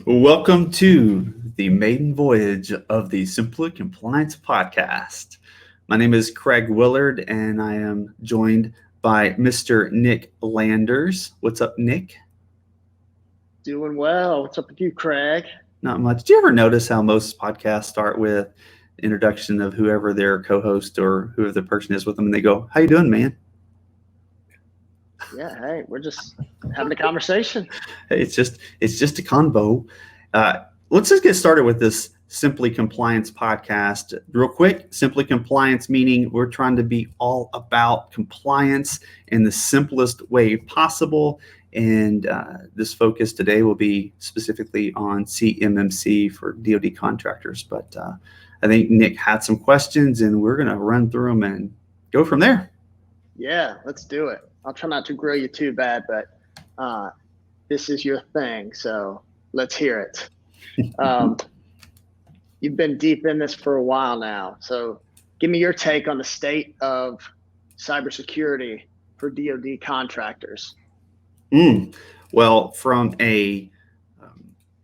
Welcome to the maiden voyage of the Simply Compliance podcast. My name is Craig Willard, and I am joined by Mr. Nick Landers. What's up, Nick? Doing well. What's up with you, Craig? Not much. Do you ever notice how most podcasts start with introduction of whoever their co-host or whoever the person is with them, and they go, "How you doing, man?" Yeah, hey, we're just having a conversation. Hey, it's just a convo. Let's just get started with this Simply Compliance podcast. Real quick, Simply Compliance meaning we're trying to be all about compliance in the simplest way possible. And this focus today will be specifically on CMMC for DoD contractors. But I think Nick had some questions, and we're going to run through them and go from there. Yeah, let's do it. I'll try not to grill you too bad, but this is your thing, so let's hear it. You've been deep in this for a while now, so give me your take on the state of cybersecurity for DoD contractors. Well, from a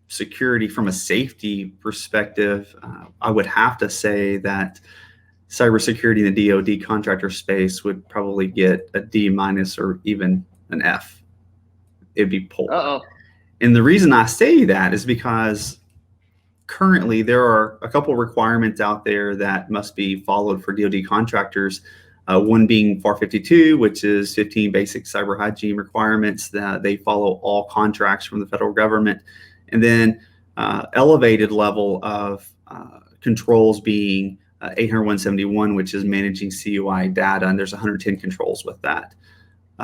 security, from a safety perspective, I would have to say that cybersecurity in the DoD contractor space would probably get a D- or even an F. It'd be poor. Uh-oh. And the reason I say that is because currently there are a couple requirements out there that must be followed for DoD contractors. One being FAR 52, which is 15 basic cyber hygiene requirements that they follow all contracts from the federal government. And then elevated level of controls being 801.71, which is managing CUI data, and there's 110 controls with that.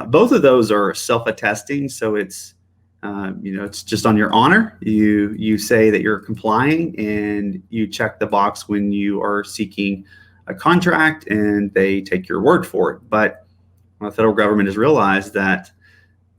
Both of those are self-attesting, so it's it's just on your honor. You say that you're complying, and you check the box when you are seeking a contract, and they take your word for it. But the federal government has realized that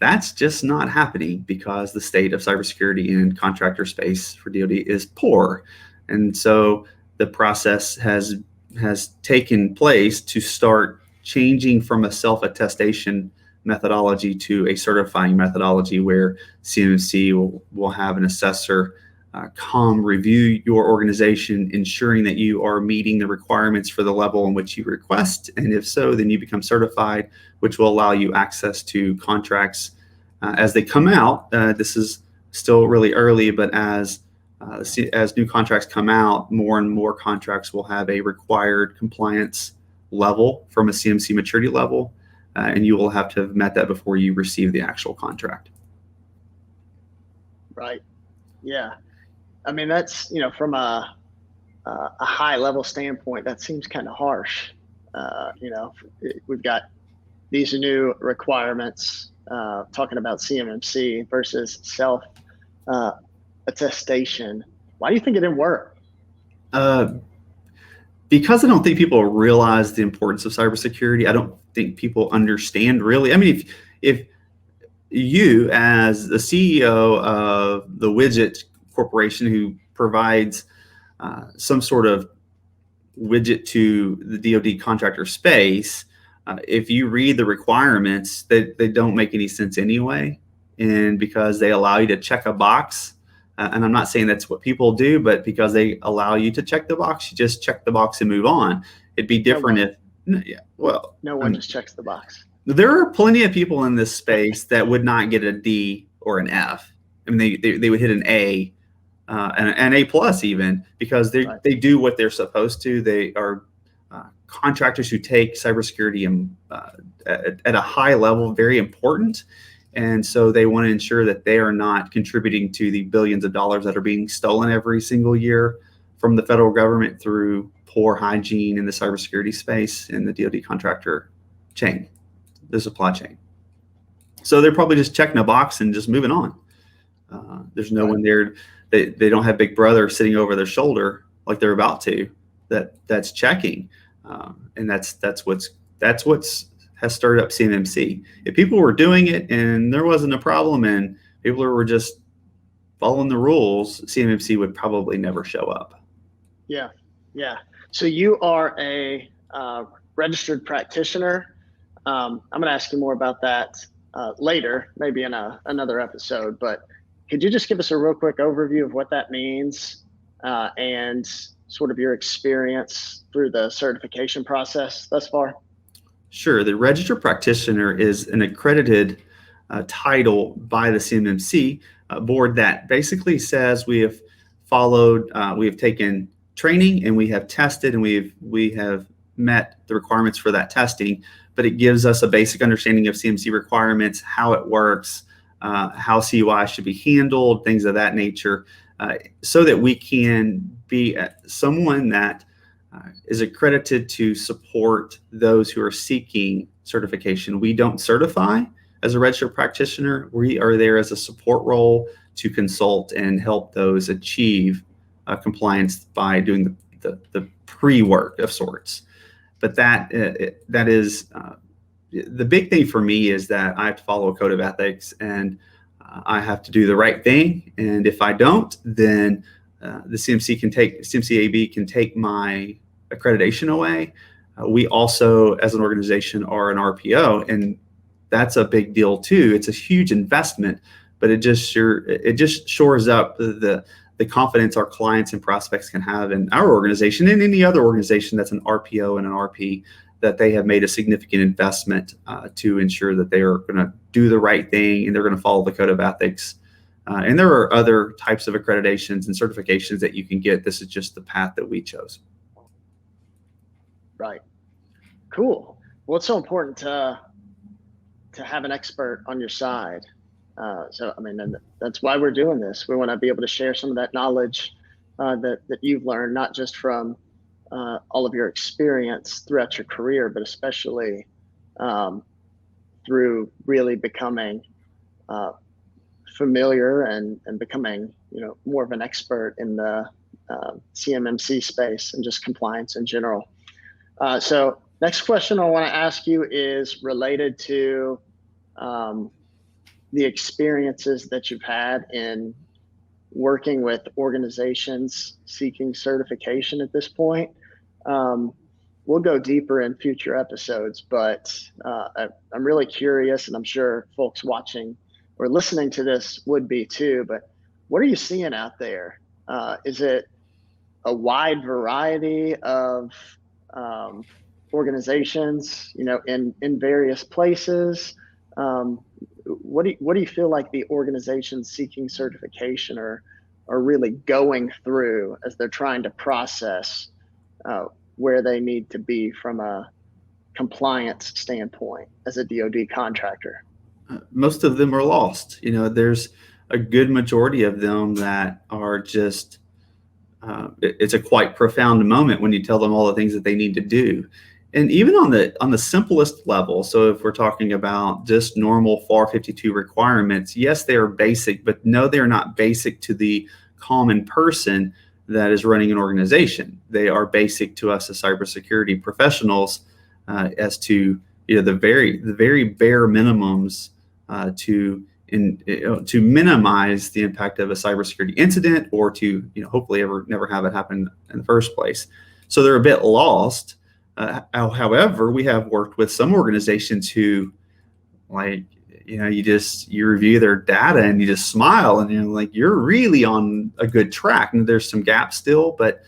that's just not happening because the state of cybersecurity in contractor space for DoD is poor, and so the process has taken place to start changing from a self-attestation methodology to a certifying methodology where CMMC will have an assessor come review your organization, ensuring that you are meeting the requirements for the level in which you request. And if so, then you become certified, which will allow you access to contracts as they come out. This is still really early, but as new contracts come out, more and more contracts will have a required compliance level from a CMMC maturity level, and you will have to have met that before you receive the actual contract. Right. Yeah. I mean, that's, from a high level standpoint, that seems kind of harsh. We've got these new requirements talking about CMMC versus self attestation. Why do you think it didn't work? Because I don't think people realize the importance of cybersecurity. I don't think people understand really. I mean, if you, as the CEO of the widget corporation who provides some sort of widget to the DoD contractor space, if you read the requirements, they don't make any sense anyway. And because they allow you to check a box, and I'm not saying that's what people do, but because they allow you to check the box, you just check the box and move on. It'd be different no one just checks the box. There are plenty of people in this space that would not get a D or an F. I mean, they would hit an A, an A plus even, because they do what they're supposed to. They are contractors who take cybersecurity at a high level, very important. And so they want to ensure that they are not contributing to the billions of dollars that are being stolen every single year from the federal government through poor hygiene in the cybersecurity space in the DoD contractor chain, the supply chain. So they're probably just checking a box and just moving on. There's no one there. They don't have Big Brother sitting over their shoulder like they're about to. That's checking, and that's what's has started up CMMC. If people were doing it and there wasn't a problem and people were just following the rules, CMMC would probably never show up. Yeah. So you are a registered practitioner. I'm going to ask you more about that later, maybe in another episode. But Could you just give us a real quick overview of what that means and sort of your experience through the certification process thus far? Sure. The Registered Practitioner is an accredited title by the CMMC board that basically says we have followed, we have taken training and we have tested and we have met the requirements for that testing, but it gives us a basic understanding of CMC requirements, how it works, how CUI should be handled, things of that nature, so that we can be someone that is accredited to support those who are seeking certification. We don't certify as a registered practitioner. We are there as a support role to consult and help those achieve compliance by doing the pre-work of sorts. But that is the big thing for me is that I have to follow a code of ethics, and I have to do the right thing. And if I don't, then the CMMC-AB can take my accreditation away. We also, as an organization, are an RPO, and that's a big deal too. It's a huge investment, but it just shores up the confidence our clients and prospects can have in our organization and any other organization that's an RPO and an RP, that they have made a significant investment to ensure that they are going to do the right thing and they're going to follow the code of ethics. And there are other types of accreditations and certifications that you can get. This is just the path that we chose. Right. Cool. Well, it's so important to have an expert on your side. So, I mean, and that's why we're doing this. We want to be able to share some of that knowledge that you've learned, not just from all of your experience throughout your career, but especially through really becoming familiar and becoming, more of an expert in the CMMC space and just compliance in general. So next question I want to ask you is related to the experiences that you've had in working with organizations seeking certification at this point. We'll go deeper in future episodes, but I'm really curious, and I'm sure folks watching or listening to this would be too, but what are you seeing out there? Is it a wide variety of organizations, in various places? What do you feel like the organizations seeking certification are really going through as they're trying to process where they need to be from a compliance standpoint as a DoD contractor? Most of them are lost. There's a good majority of them that are just, it's a quite profound moment when you tell them all the things that they need to do. And even on the simplest level, so if we're talking about just normal FAR 52 requirements, yes, they are basic, but no, they're not basic to the common person that is running an organization. They are basic to us as cybersecurity professionals as to the very bare minimums to minimize the impact of a cybersecurity incident, or to hopefully never have it happen in the first place. So they're a bit lost. However, we have worked with some organizations who, you review their data and you just smile and you're like, you're really on a good track. And there's some gaps still, but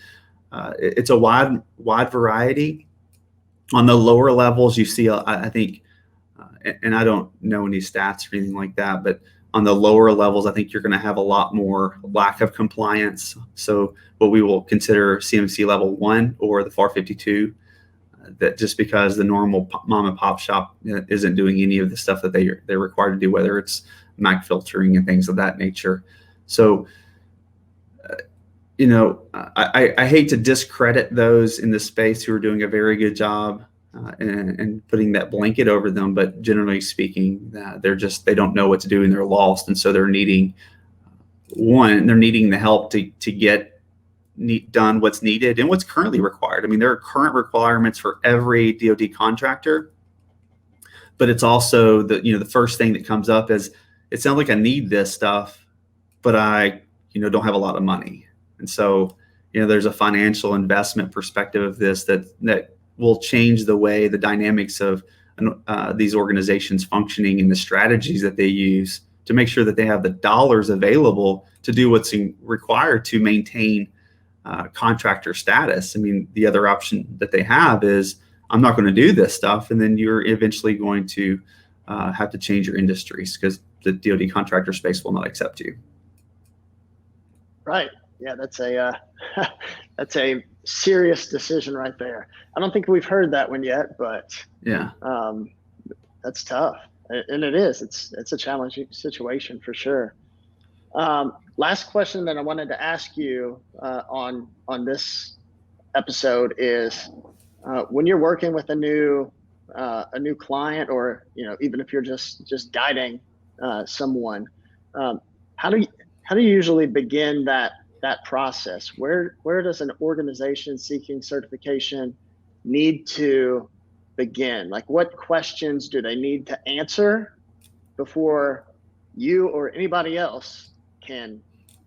it's a wide variety. On the lower levels, you see, I think, and I don't know any stats or anything like that, but on the lower levels, I think you're going to have a lot more lack of compliance. So what we will consider CMMC level 1 or the FAR 52. That just because the normal mom and pop shop isn't doing any of the stuff that they're required to do, whether it's MAC filtering and things of that nature. So, I hate to discredit those in the space who are doing a very good job and putting that blanket over them. But generally speaking, they don't know what to do and they're lost. And so they're needing the help to get done what's needed and what's currently required. I mean, there are current requirements for every DoD contractor, but it's also the first thing that comes up is, it sounds like I need this stuff, but I don't have a lot of money. And so there's a financial investment perspective of this that will change the way the dynamics of these organizations functioning and the strategies that they use to make sure that they have the dollars available to do what's required to maintain contractor status. I mean, the other option that they have is, I'm not going to do this stuff, and then you're eventually going to have to change your industries because the DoD contractor space will not accept you. Right. Yeah, that's a that's a serious decision right there. I don't think we've heard that one yet, but yeah, that's tough, and it is. It's a challenging situation for sure. Last question that I wanted to ask you on this episode is, when you're working with a new client, or even if you're just guiding someone, how do you usually begin that process? Where does an organization seeking certification need to begin? Like, what questions do they need to answer before you or anybody else can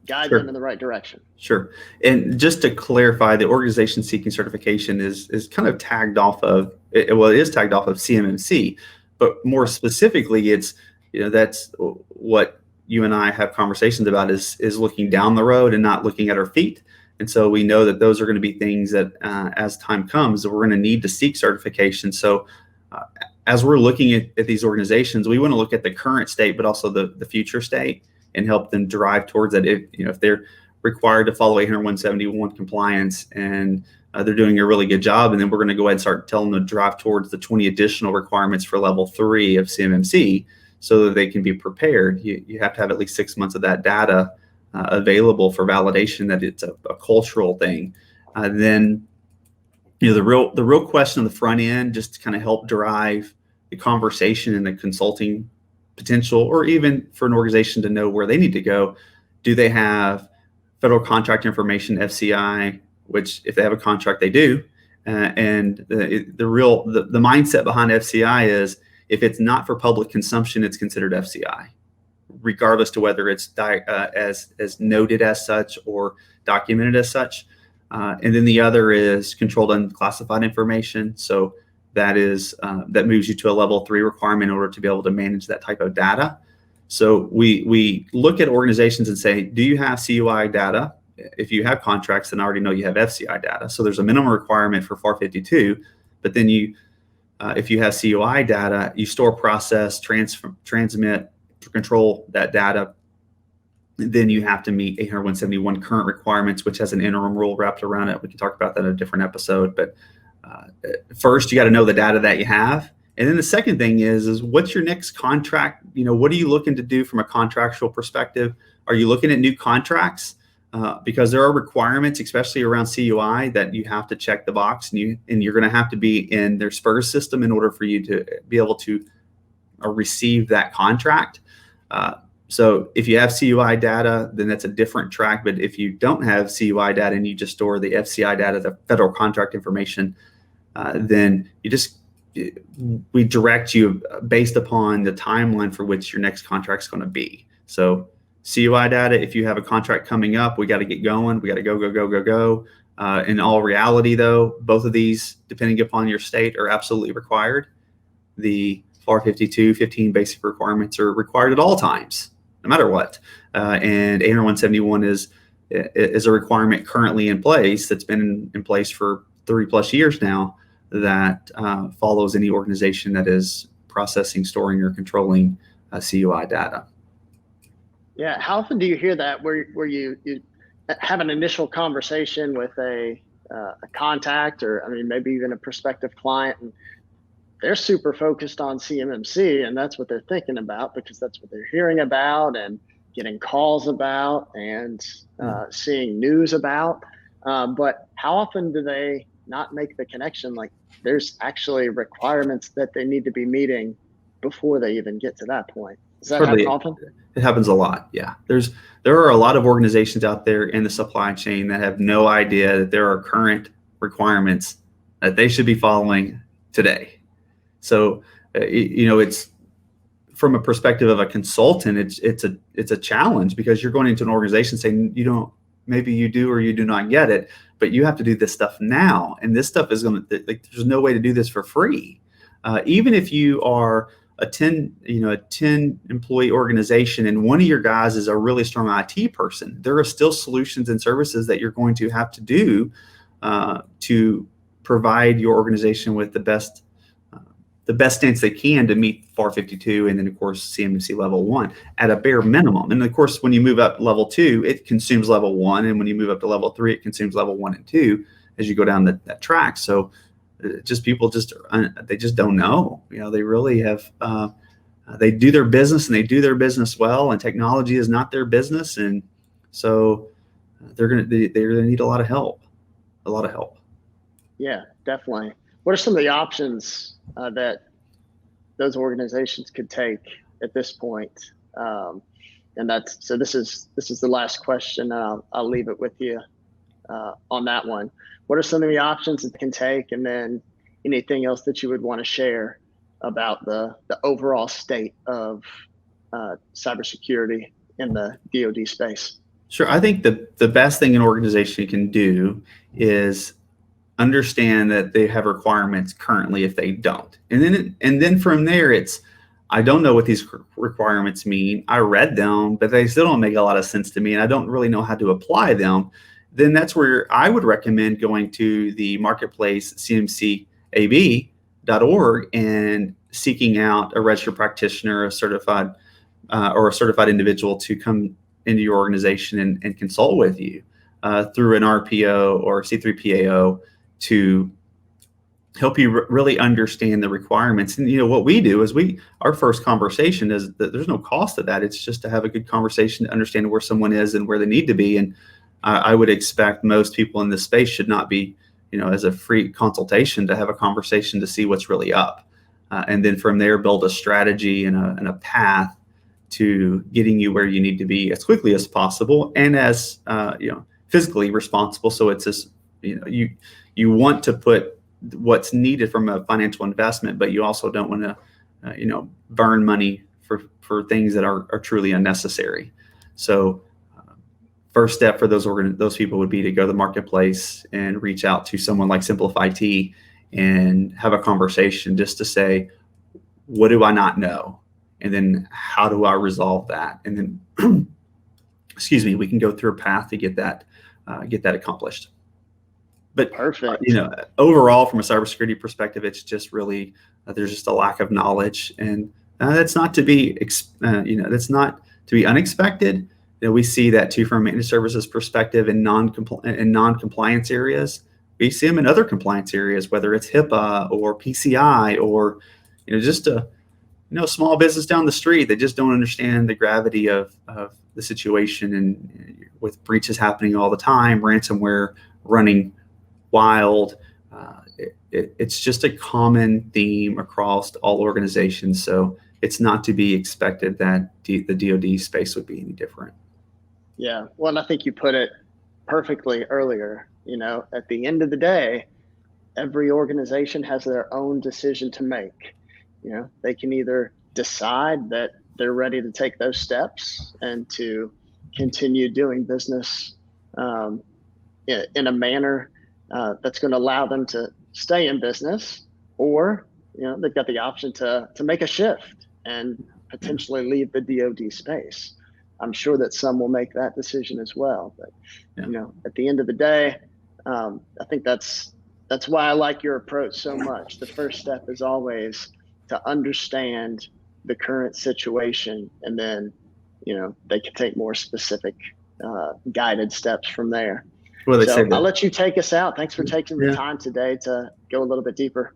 guide them in the right direction? Sure. And just to clarify, the organization seeking certification is kind of tagged off of, it is tagged off of CMMC, but more specifically, it's, that's what you and I have conversations about, is looking down the road and not looking at our feet. And so we know that those are going to be things that as time comes, we're going to need to seek certification. So as we're looking at these organizations, we want to look at the current state, but also the future state, and help them drive towards that. If they're required to follow 80171 compliance and they're doing a really good job, and then we're going to go ahead and start telling them to drive towards the 20 additional requirements for level 3 of CMMC so that they can be prepared. You have to have at least 6 months of that data available for validation that it's a cultural thing. Then the real question on the front end, just to kind of help drive the conversation and the consulting potential, or even for an organization to know where they need to go. Do they have federal contract information, FCI, which if they have a contract, they do. And the mindset behind FCI is, if it's not for public consumption, it's considered FCI, regardless to whether it's as noted as such or documented as such. And then the other is controlled unclassified information. So that moves you to a level 3 requirement in order to be able to manage that type of data. So we look at organizations and say, do you have CUI data? If you have contracts, then I already know you have FCI data. So there's a minimum requirement for FAR 52, but then if you have CUI data, you store, process, transmit, to control that data. Then you have to meet 80171 current requirements, which has an interim rule wrapped around it. We can talk about that in a different episode, but first, you got to know the data that you have. And then the second thing is what's your next contract? What are you looking to do from a contractual perspective? Are you looking at new contracts? Because there are requirements, especially around CUI, that you have to check the box, and you're going to have to be in their SPURS system in order for you to be able to receive that contract. So if you have CUI data, then that's a different track. But if you don't have CUI data and you just store the FCI data, the federal contract information, then we direct you based upon the timeline for which your next contract is going to be. So CUI data, if you have a contract coming up, we got to get going. We got to go. In all reality, though, both of these, depending upon your state, are absolutely required. The FAR 52, 15 basic requirements are required at all times, no matter what. And 80171 is a requirement currently in place that's been in place for 30+ years now, that follows any organization that is processing, storing, or controlling CUI data. Yeah, how often do you hear that where you have an initial conversation with a contact, or maybe even a prospective client, and they're super focused on CMMC, and that's what they're thinking about because that's what they're hearing about and getting calls about and seeing news about. But how often do they not make the connection? Like, there's actually requirements that they need to be meeting before they even get to that point. Does that happen often? It happens a lot. Yeah. There are a lot of organizations out there in the supply chain that have no idea that there are current requirements that they should be following today. So, it's from a perspective of a consultant, it's a challenge, because you're going into an organization saying maybe you do or you do not get it, but you have to do this stuff now. And this stuff is there's no way to do this for free. Even if you are a 10 employee organization and one of your guys is a really strong IT person, there are still solutions and services that you're going to have to do to provide your organization with the best stance they can to meet FAR 52 and then of course CMMC level 1 at a bare minimum. And of course, when you move up level 2, it consumes level 1, and when you move up to level 3, it consumes level 1 and 2 as you go down that track. So people they just don't know. They really have they do their business and they do their business well, and technology is not their business, and so they're gonna need a lot of help. Yeah, definitely. What are some of the options that those organizations could take at this point? And this is the last question. I'll leave it with you on that one. What are some of the options that they can take, and then anything else that you would want to share about the overall state of cybersecurity in the DoD space? Sure. I think the best thing an organization can do is understand that they have requirements currently if they don't. And then from there, it's, I don't know what these requirements mean. I read them, but they still don't make a lot of sense to me, and I don't really know how to apply them. Then that's where I would recommend going to the marketplace CMMC-AB.org and seeking out a registered practitioner, a certified individual to come into your organization and consult with you through an RPO or C3PAO to help you really understand the requirements. And what we do is our first conversation is that there's no cost to that. It's just to have a good conversation to understand where someone is and where they need to be. And I would expect most people in this space should not be, as a free consultation, to have a conversation to see what's really up. And then from there, build a strategy and a path to getting you where you need to be as quickly as possible and as, physically responsible. So it's this, you want to put what's needed from a financial investment, but you also don't want to, burn money for things that are truly unnecessary. So first step for those people would be to go to the marketplace and reach out to someone like SimplifIT and have a conversation just to say, what do I not know? And then how do I resolve that? And then, we can go through a path to get that accomplished. But perfect. Overall, from a cybersecurity perspective, it's just really there's just a lack of knowledge, and that's not to be that's not to be unexpected. We see that too from a managed services perspective in non-compliance areas. We see them in other compliance areas, whether it's HIPAA or PCI or just a small business down the street. They just don't understand the gravity of the situation, and with breaches happening all the time, ransomware running wild. It's just a common theme across all organizations. So it's not to be expected that the DoD space would be any different. Yeah. Well, and I think you put it perfectly earlier. At the end of the day, every organization has their own decision to make. They can either decide that they're ready to take those steps and to continue doing business in a manner that's going to allow them to stay in business, or they've got the option to make a shift and potentially leave the DoD space. I'm sure that some will make that decision as well. But at the end of the day, I think that's why I like your approach so much. The first step is always to understand the current situation, and then they can take more specific guided steps from there. Well, I'll let you take us out. Thanks for taking the time today to go a little bit deeper.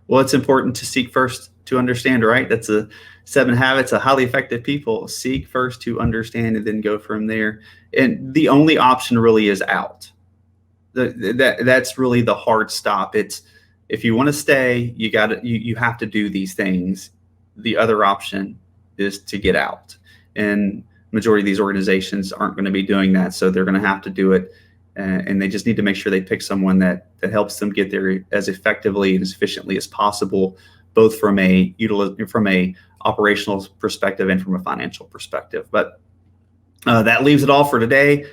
Well, it's important to seek first to understand, right? That's a 7 habits of highly effective people. Seek first to understand and then go from there. And the only option really is out. That's really the hard stop. It's, if you want to stay, you have to do these things. The other option is to get out. And majority of these organizations aren't going to be doing that. So they're going to have to do it. And they just need to make sure they pick someone that helps them get there as effectively and as efficiently as possible, both from a operational perspective and from a financial perspective. But that leaves it all for today.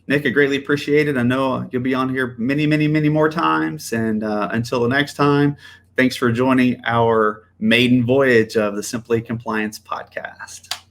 Nick, I greatly appreciate it. I know you'll be on here many, many, many more times. And until the next time, thanks for joining our maiden voyage of the Simply Compliance podcast.